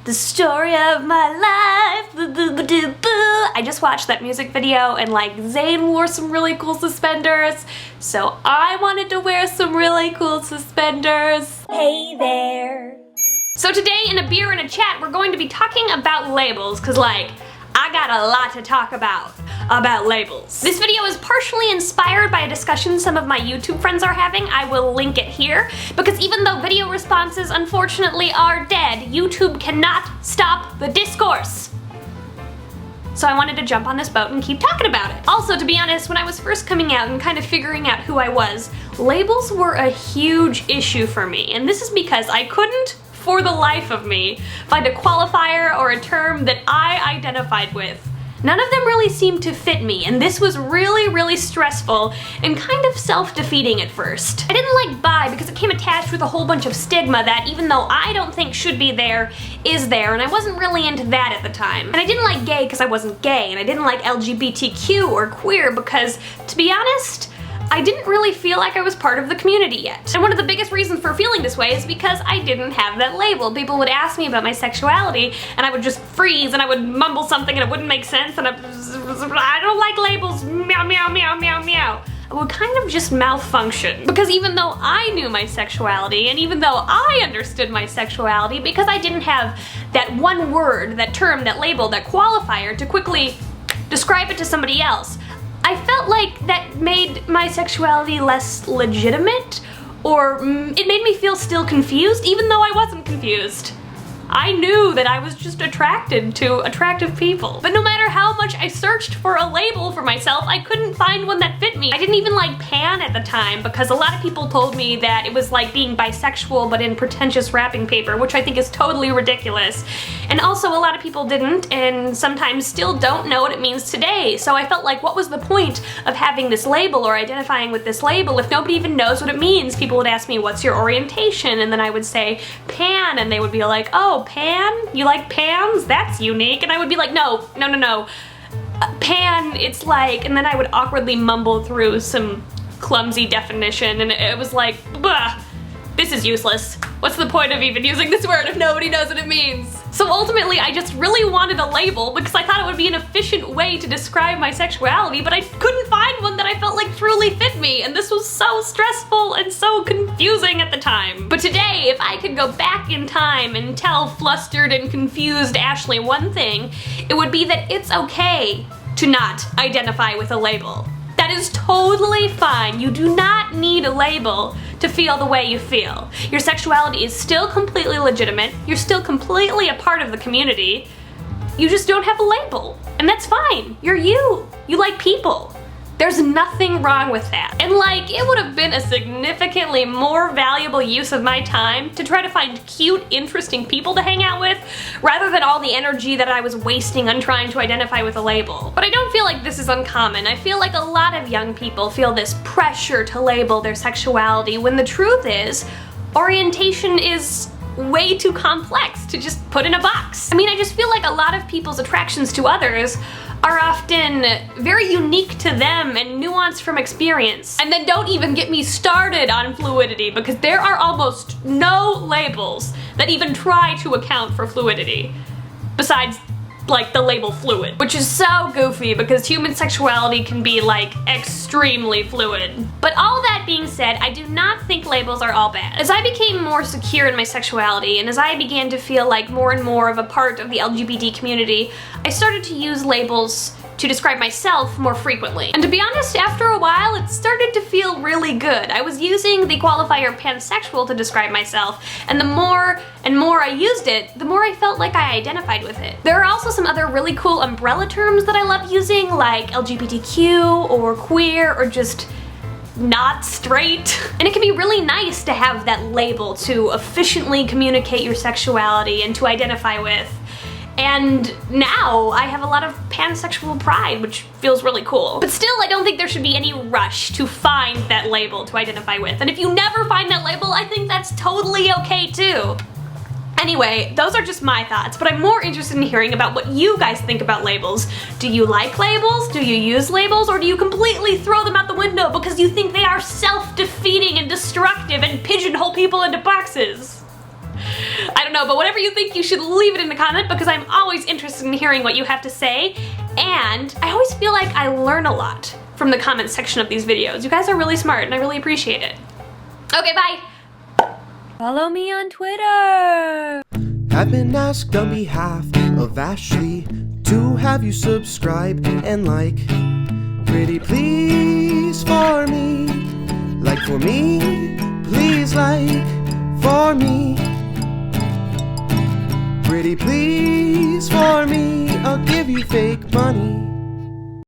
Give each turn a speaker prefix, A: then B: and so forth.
A: The story of my life. I just watched that music video and like Zayn wore some really cool suspenders, so I wanted to wear some really cool suspenders. Hey there. So today in A Beer and a Chat we're going to be talking about labels, cause like I got a lot to talk about labels. This video is partially inspired by a discussion some of my YouTube friends are having. I will link it here, because even though video responses unfortunately are dead, YouTube cannot stop the discourse. So I wanted to jump on this boat and keep talking about it. Also, to be honest, when I was first coming out and kind of figuring out who I was, labels were a huge issue for me. And this is because I couldn't, for the life of me, find a qualifier or a term that I identified with. None of them really seemed to fit me, and this was really stressful and kind of self-defeating at first. I didn't like bi because it came attached with a whole bunch of stigma that, even though I don't think should be there, is there, and I wasn't really into that at the time. And I didn't like gay because I wasn't gay, and I didn't like LGBTQ or queer because, to be honest, I didn't really feel like I was part of the community yet. And one of the biggest reasons for feeling this way is because I didn't have that label. People would ask me about my sexuality and I would just freeze and I would mumble something and it wouldn't make sense and I don't like labels, meow meow meow meow meow. I would kind of just malfunction. Because even though I knew my sexuality and even though I understood my sexuality, because I didn't have that one word, that term, that label, that qualifier to quickly describe it to somebody else, I felt like that made my sexuality less legitimate, or it made me feel still confused, even though I wasn't confused. I knew that I was just attracted to attractive people. But no matter how much I searched for a label for myself, I couldn't find one that fit me. I didn't even like pan at the time because a lot of people told me that it was like being bisexual but in pretentious wrapping paper, which I think is totally ridiculous. And also a lot of people didn't and sometimes still don't know what it means today. So I felt like, what was the point of having this label or identifying with this label if nobody even knows what it means? People would ask me, what's your orientation? And then I would say pan, and they would be like, oh, pan? You like pans? That's unique. And I would be like, no. Pan, it's like, and then I would awkwardly mumble through some clumsy definition, and it was like, bah, this is useless. What's the point of even using this word if nobody knows what it means? So ultimately, I just really wanted a label because I thought it would be an efficient way to describe my sexuality, but I couldn't find one that I felt like truly fit me, and this was so stressful and so confusing at the time. But today, if I could go back in time and tell flustered and confused Ashley one thing, it would be that it's okay to not identify with a label. That is totally fine. You do not need a label to feel the way you feel. Your sexuality is still completely legitimate. You're still completely a part of the community. You just don't have a label. And that's fine. You're you. You like people. There's nothing wrong with that. And like, it would have been a significantly more valuable use of my time to try to find cute, interesting people to hang out with, rather than all the energy that I was wasting on trying to identify with a label. But I don't feel like this is uncommon. I feel like a lot of young people feel this pressure to label their sexuality, when the truth is, orientation is way too complex to just put in a box. I mean, I just feel like a lot of people's attractions to others are often very unique to them and nuanced from experience. And then don't even get me started on fluidity, because there are almost no labels that even try to account for fluidity, besides like the label fluid, which is so goofy because human sexuality can be like extremely fluid. But all that being said, I do not think labels are all bad. As I became more secure in my sexuality and as I began to feel like more and more of a part of the LGBT community, I started to use labels to describe myself more frequently. And to be honest, after a while, it started to feel really good. I was using the qualifier pansexual to describe myself, and the more and more I used it, the more I felt like I identified with it. There are also some other really cool umbrella terms that I love using, like LGBTQ or queer or just not straight. And it can be really nice to have that label to efficiently communicate your sexuality and to identify with. And now I have a lot of pansexual pride, which feels really cool. But still, I don't think there should be any rush to find that label to identify with. And if you never find that label, I think that's totally okay too. Anyway, those are just my thoughts, but I'm more interested in hearing about what you guys think about labels. Do you like labels? Do you use labels? Or do you completely throw them out the window because you think they are self-defeating and destructive and pigeonhole people into boxes? I don't know, but whatever you think, you should leave it in the comment because I'm always interested in hearing what you have to say. And I always feel like I learn a lot from the comment section of these videos. You guys are really smart and I really appreciate it. Okay, bye.
B: Follow me on Twitter.
C: I've been asked on behalf of Ashley to have you subscribe and like. Pretty please for me. Like for me. Please like for me. Pretty please for me. I'll give you fake money.